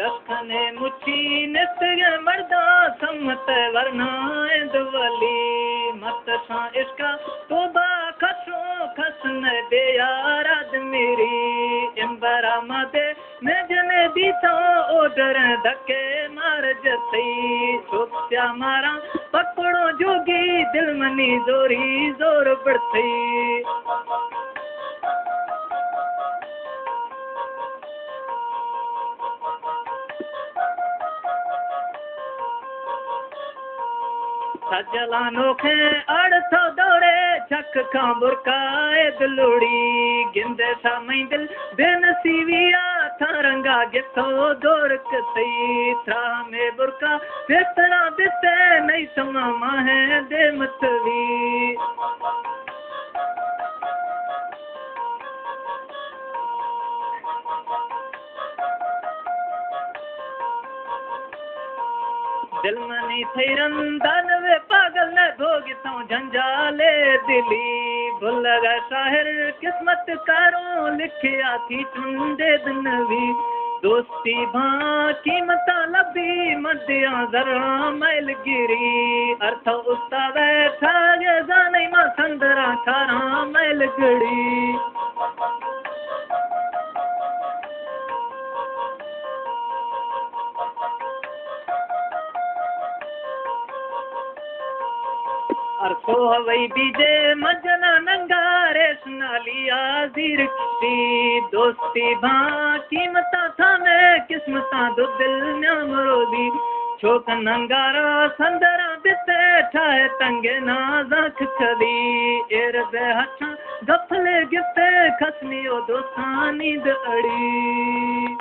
दस्तने मुची नित्य मर्दा सम्मत वरना दवली मत सा इसका तोबा खसो खसन दे यार मेरी इम्बरा मदे मैं जने दी तो ओडर धक्के मार जतई सोचा मारा पकड़ो जोगी दिल मनी जोरी जोर बढ़तई सजलानो खे अड़थो दौड़े चक खां बुरकाए दिलुड़ी गिंदे सा मई दिल बेनसीविया थारंगा गिथो दौड़ कतई थरा में बुरका बेतरा बिते नहीं समा माहे दे मतवी दिल मनी थैरन दानवे पागल न भोगी तो झंझाले दिली भुल गए शाहिर किस्मत कारों लिखिया थी चुंडे दिनवी दोस्ती भा कीमता लबी मदिया जरा मैल गिरी अर्थ उस्ता बैठा गे जाने मा संदरा खारा मैल गड़ी अरसो हवई बीजे मजना नंगारे सुनालिया जीर की दोस्ती भा कीमता था मैं किस्मता दो दिल न्याम रोदी छोक नंगारा संदरा बिते ठाए तंगे ना जख छदी एर दे हथा गफले गिफ्ते खसनी ओ दोस्तानी द अड़ी